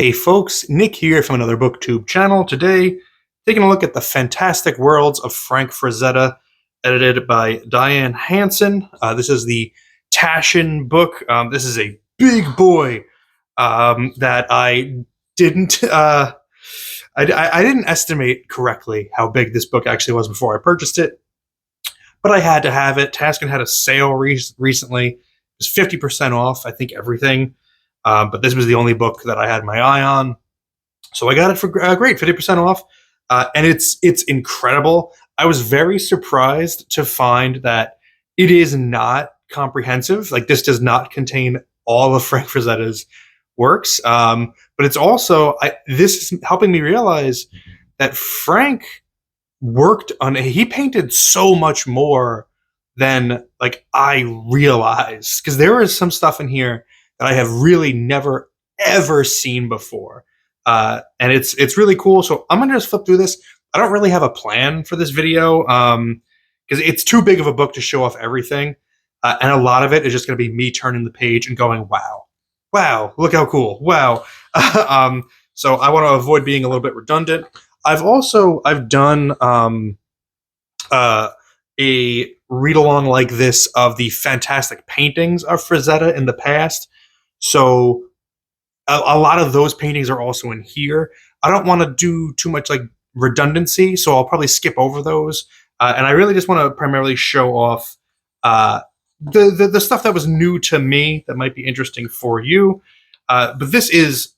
Hey folks, Nick here from another BookTube channel. Today, taking a look at the fantastic worlds of Frank Frazetta, edited by Diane Hansen. This is the Taschen book. This is a big boy that I didn't I didn't estimate correctly how big this book actually was before I purchased it, but I had to have it. Taskin had a sale recently. It was 50% off, I think, everything. But this was the only book that I had my eye on. So I got it for great, 50% off. And it's incredible. I was very surprised to find that it is not comprehensive. Like, this does not contain all of Frank Frazetta's works. But it's also, this is helping me realize that Frank he painted so much more than like I realized. Because there is some stuff in here that I have really never ever seen before, and it's really cool. So I'm gonna just flip through this. I don't really have a plan for this video because it's too big of a book to show off everything, and a lot of it is just gonna be me turning the page and going, "Wow, wow, look how cool! Wow." So I want to avoid being a little bit redundant. I've done a read along like this of the fantastic paintings of Frazetta in the past. So a lot of those paintings are also in here. I don't want to do too much like redundancy, so I'll probably skip over those. And I really just want to primarily show off the stuff that was new to me that might be interesting for you. But this is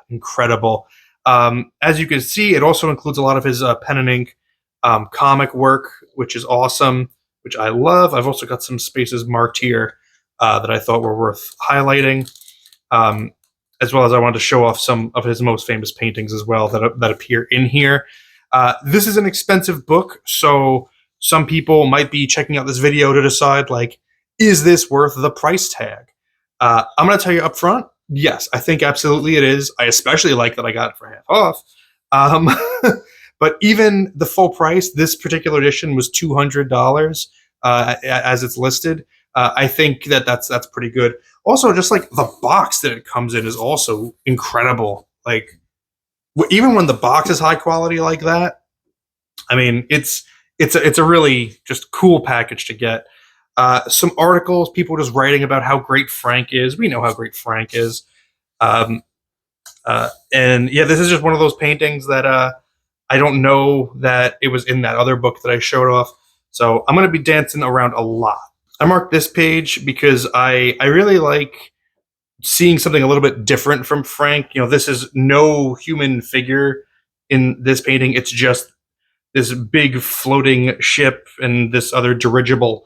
incredible. As you can see, it also includes a lot of his pen and ink comic work, which is awesome, which I love. I've also got some spaces marked here that I thought were worth highlighting, as well as I wanted to show off some of his most famous paintings as well that appear in here. This is an expensive book, so some people might be checking out this video to decide, like, is this worth the price tag? I'm going to tell you up front, yes, I think absolutely it is. I especially like that I got it for half off. But even the full price, this particular edition was $200 as it's listed. I think that's pretty good. Also, just like the box that it comes in is also incredible. Like, even when the box is high quality like that, I mean, it's a really just cool package to get. Some articles, people just writing about how great Frank is. We know how great Frank is. And yeah, this is just one of those paintings that I don't know that it was in that other book that I showed off. So I'm going to be dancing around a lot. I marked this page because I really like seeing something a little bit different from Frank. You know, this is no human figure in this painting. It's just this big floating ship and this other dirigible.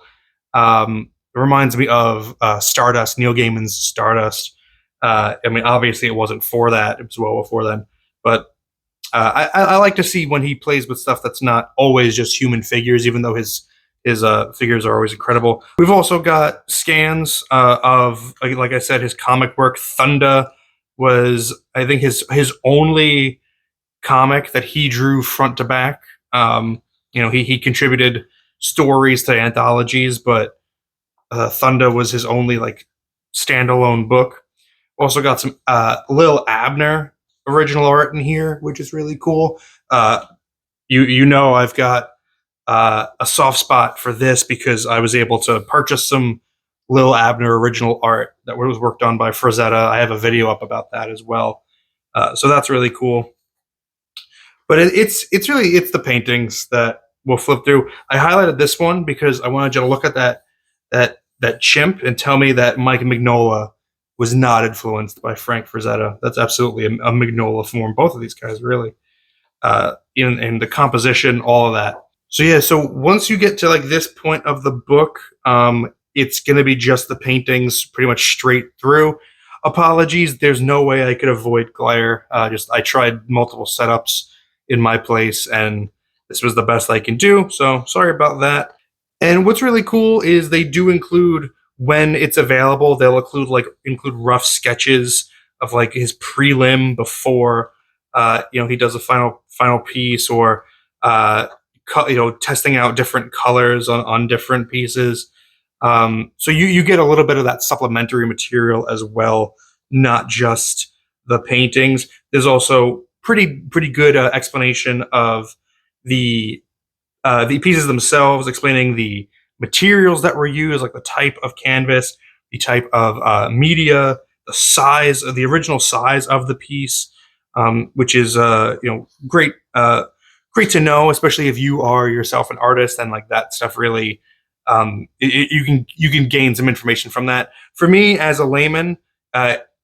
It reminds me of Stardust, Neil Gaiman's Stardust. I mean, obviously it wasn't for that. It was well before then. But I like to see when he plays with stuff that's not always just human figures, even though his figures are always incredible. We've also got scans of, like I said, his comic work. Thunder was, I think, his only comic that he drew front to back. You know, he contributed stories to anthologies, but Thunder was his only like standalone book. Also got some Lil Abner original art in here, which is really cool. You know, I've got a soft spot for this because I was able to purchase some Lil Abner original art that was worked on by Frazetta. I have a video up about that as well. So that's really cool. But it's the paintings that we'll flip through. I highlighted this one because I wanted you to look at that chimp and tell me that Mike Mignola was not influenced by Frank Frazetta. That's absolutely a Mignola form. Both of these guys, really. In the composition, all of that. So yeah, so once you get to like this point of the book, it's going to be just the paintings pretty much straight through. Apologies, there's no way I could avoid glare. I tried multiple setups in my place, and this was the best I can do. So sorry about that. And what's really cool is they do include, when it's available, they'll include rough sketches of like his prelim before you know, he does a final piece, or you know, testing out different colors on different pieces. So you get a little bit of that supplementary material as well, not just the paintings. There's also pretty good explanation of the the pieces themselves, explaining the materials that were used, like the type of canvas, the type of media, the size of the original size of the piece, which is great. Great to know, especially if you are yourself an artist, and like that stuff really, you can gain some information from that. For me as a layman,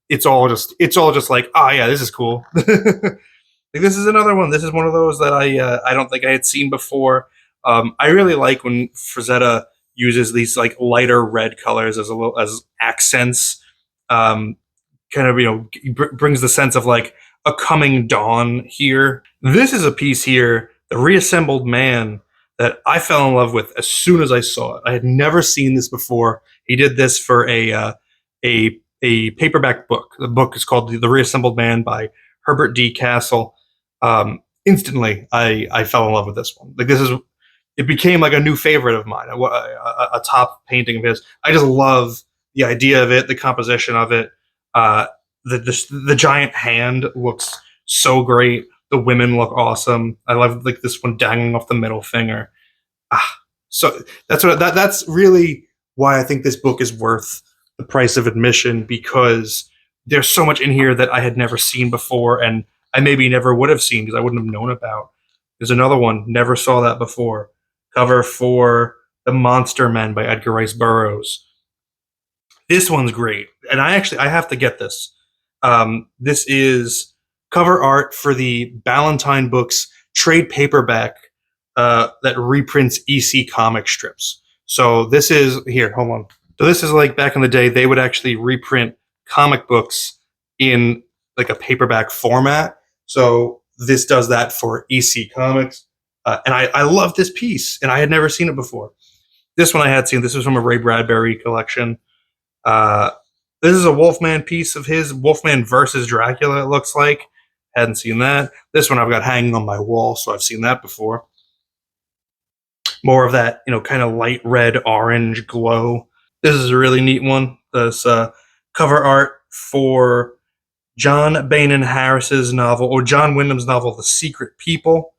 it's all just like, oh yeah, this is cool. Like, this is another one. This is one of those that I don't think I had seen before. I really like when Frazetta uses these like lighter red colors as a little as accents. Um, Kind of brings the sense of like a coming dawn here. This is a piece here, the reassembled man, that I fell in love with as soon as I saw it. I had never seen this before. He did this for a paperback book. The book is called The Reassembled Man by Herbert D. Castle. Instantly, I fell in love with this one. Like, this is, it became like a new favorite of mine, a top painting of his. I just love the idea of it, the composition of it. Uh, the giant hand looks so great. The women look awesome. I love like this one dangling off the middle finger. Ah, so that's really why I think this book is worth the price of admission, because there's so much in here that I had never seen before, and I maybe never would have seen because I wouldn't have known about. There's another one, never saw that before. Cover for The Monster Men by Edgar Rice Burroughs. This one's great, and I have to get this. This is cover art for the Ballantine Books trade paperback that reprints EC comic strips. So this is here. Hold on. So this is like back in the day, they would actually reprint comic books in like a paperback format. So this does that for EC Comics, and I love this piece, and I had never seen it before. This one I had seen. This was from a Ray Bradbury collection. Uh, this is a Wolfman piece of his, Wolfman versus Dracula, it looks like. Hadn't seen that. This one I've got hanging on my wall, so I've seen that before. More of that, kind of light red orange glow. This is a really neat one. This cover art for John Banan Harris's novel, or John Wyndham's novel, The Secret People.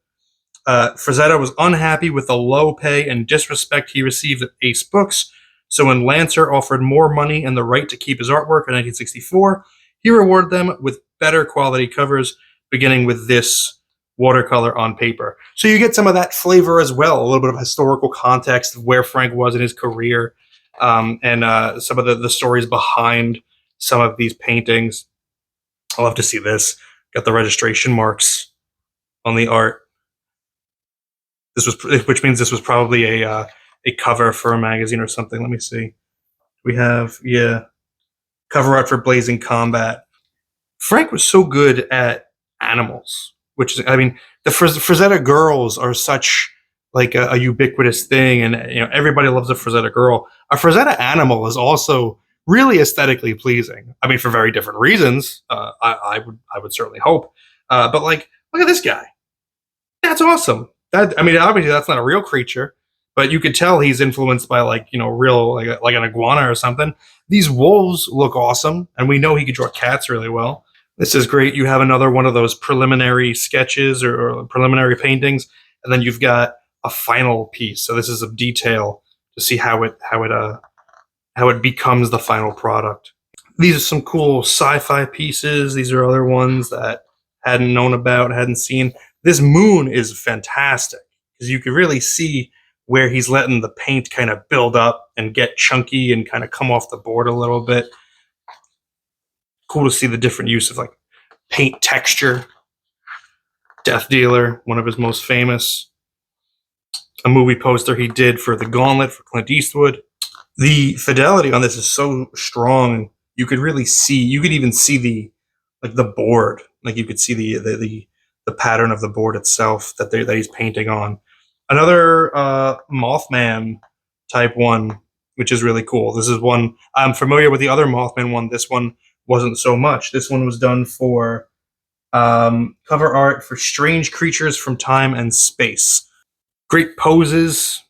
Frazetta was unhappy with the low pay and disrespect he received at Ace Books, so when Lancer offered more money and the right to keep his artwork in 1964, he rewarded them with better quality covers, beginning with this watercolor on paper. So you get some of that flavor as well, a little bit of historical context of where Frank was in his career, and some of the stories behind some of these paintings. I love to see this. Got the registration marks on the art. Which means this was probably a cover for a magazine or something. Let me see. We have, cover art for Blazing Combat. Frank was so good at animals, which is, I mean, the Frazetta girls are such like a ubiquitous thing, and everybody loves a Frazetta girl. A Frazetta animal is also really aesthetically pleasing. I mean, for very different reasons. I would certainly hope. But like, look at this guy. That's awesome. That, I mean, obviously that's not a real creature, but you could tell he's influenced by like real like an iguana or something. These wolves look awesome, and we know he could draw cats really well. This is great. You have another one of those preliminary sketches or preliminary paintings, and then you've got a final piece. So this is a detail to see how it becomes the final product. These are some cool sci-fi pieces. These are other ones that hadn't known about, hadn't seen. This moon is fantastic because you can really see where he's letting the paint kind of build up and get chunky and kind of come off the board a little bit. Cool to see the different use of like paint texture. Death Dealer, one of his most famous. A movie poster he did for The Gauntlet for Clint Eastwood. The fidelity on this is so strong. You could really see, you could even see the board. Like you could see the pattern of the board itself that he's painting on. Another Mothman type one, which is really cool. This is one I'm familiar with. The other Mothman one, this one wasn't so much. This one was done for cover art for Strange Creatures from Time and Space. Great poses,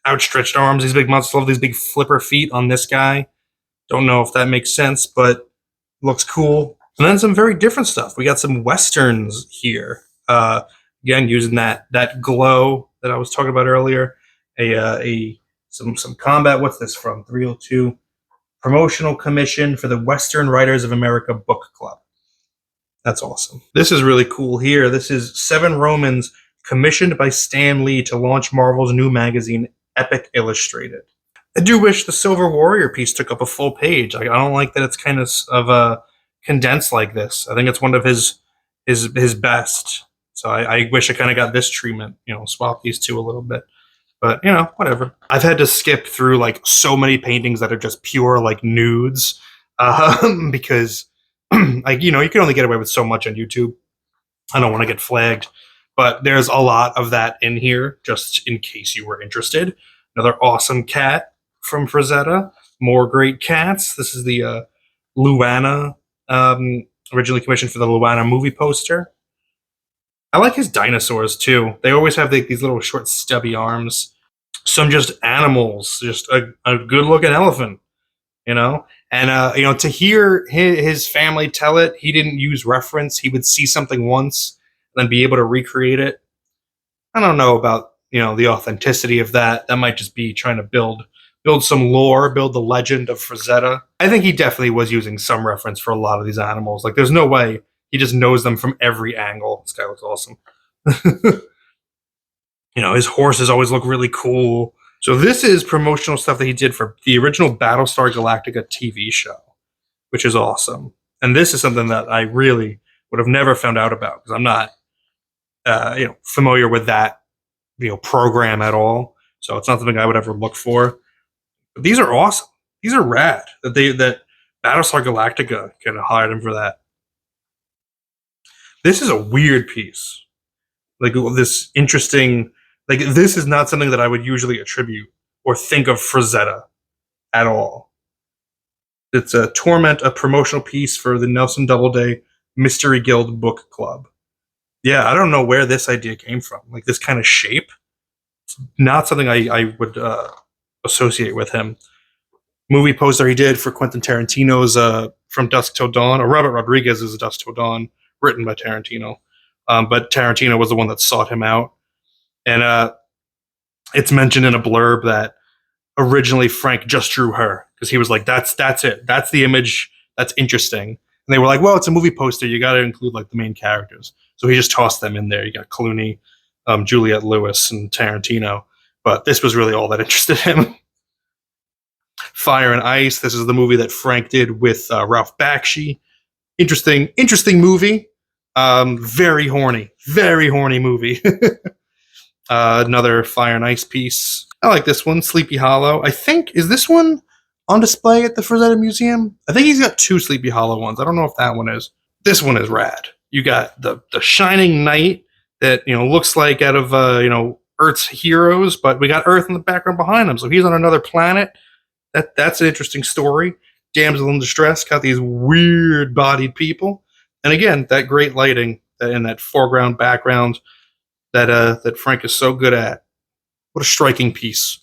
outstretched arms. These big monsters. Love these big flipper feet on this guy. Don't know if that makes sense, but looks cool. And then some very different stuff. We got some westerns here. Again, using that glow that I was talking about earlier. Some combat. What's this from? 302 Promotional Commission for the Western Writers of America Book Club. That's awesome. This is really cool here. This is 7 Romans commissioned by Stan Lee to launch Marvel's new magazine, Epic Illustrated. I do wish the Silver Warrior piece took up a full page. I don't like that it's kind of condensed like this. I think it's one of his best. So I wish I kind of got this treatment. Swap these two a little bit. But whatever. I've had to skip through like so many paintings that are just pure like nudes, because like you can only get away with so much on YouTube. I don't want to get flagged, but there's a lot of that in here, just in case you were interested. Another awesome cat from Frazetta. More great cats. This is the Luana, originally commissioned for the Luana movie poster. I like his dinosaurs too. They always have these little short stubby arms. Some just animals, just a good looking elephant, and to hear his family tell it, he didn't use reference. He would see something once and then be able to recreate it. I don't know about the authenticity of that. That might just be trying to build some lore, build the legend of Frazetta. I think he definitely was using some reference for a lot of these animals. Like, there's no way he just knows them from every angle. This guy looks awesome. His horses always look really cool. So this is promotional stuff that he did for the original Battlestar Galactica TV show, which is awesome. And this is something that I really would have never found out about because I'm not, familiar with that, program at all. So it's not something I would ever look for. But these are awesome. These are rad that Battlestar Galactica kind of hired him for that. This is a weird piece. Like this interesting. Like, this is not something that I would usually attribute or think of Frazetta at all. It's a Torment, a promotional piece for the Nelson Doubleday Mystery Guild Book Club. Yeah, I don't know where this idea came from. Like, this kind of shape. It's not something I would associate with him. Movie poster he did for Quentin Tarantino's From Dusk Till Dawn, or Robert Rodriguez's Dusk Till Dawn, written by Tarantino. But Tarantino was the one that sought him out. And it's mentioned in a blurb that originally Frank just drew her because he was like, that's it. That's the image. That's interesting. And they were like, well, it's a movie poster. You got to include like the main characters. So he just tossed them in there. You got Clooney, Juliette Lewis, and Tarantino. But this was really all that interested him. Fire and Ice. This is the movie that Frank did with Ralph Bakshi. Interesting movie. Very horny movie. Another Fire and Ice piece. I like this one, Sleepy Hollow. I think, is this one on display at the Frazetta Museum? I think he's got 2 Sleepy Hollow ones. I don't know if that one is. This one is rad. You got the shining knight that looks like out of Earth's heroes, but we got Earth in the background behind him, so he's on another planet. That's an interesting story. Damsel in distress, got these weird bodied people, and again that great lighting in that foreground background. That Frank is so good at. What a striking piece.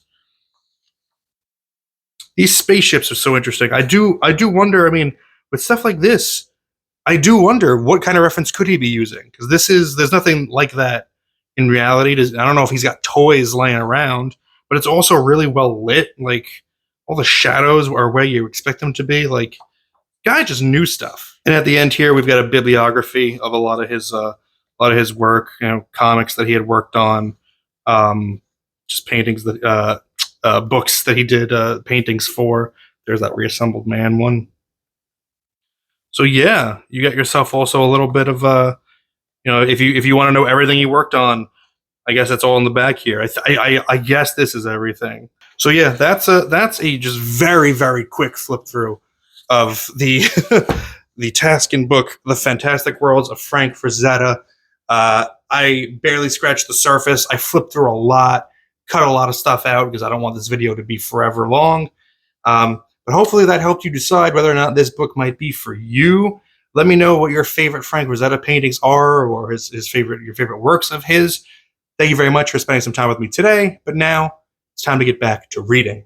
These spaceships are so interesting. I do wonder, with stuff like this, I do wonder what kind of reference could he be using? Because there's nothing like that in reality. I don't know if he's got toys laying around, but it's also really well lit. Like, all the shadows are where you expect them to be. Like, guy just knew stuff. And at the end here, we've got a bibliography of a lot of his work, comics that he had worked on, just paintings that books that he did paintings for. There's that Reassembled Man one. So yeah, you got yourself also a little bit of if you want to know everything he worked on, I guess that's all in the back here. I guess this is everything. So yeah, that's a just very, very quick flip through of the the Taschen book, The Fantastic Worlds of Frank Frazetta. I barely scratched the surface. I flipped through a lot, cut a lot of stuff out because I don't want this video to be forever long. But hopefully that helped you decide whether or not this book might be for you. Let me know what your favorite Frank Frazetta paintings are, or your favorite works of his. Thank you very much for spending some time with me today. But now it's time to get back to reading.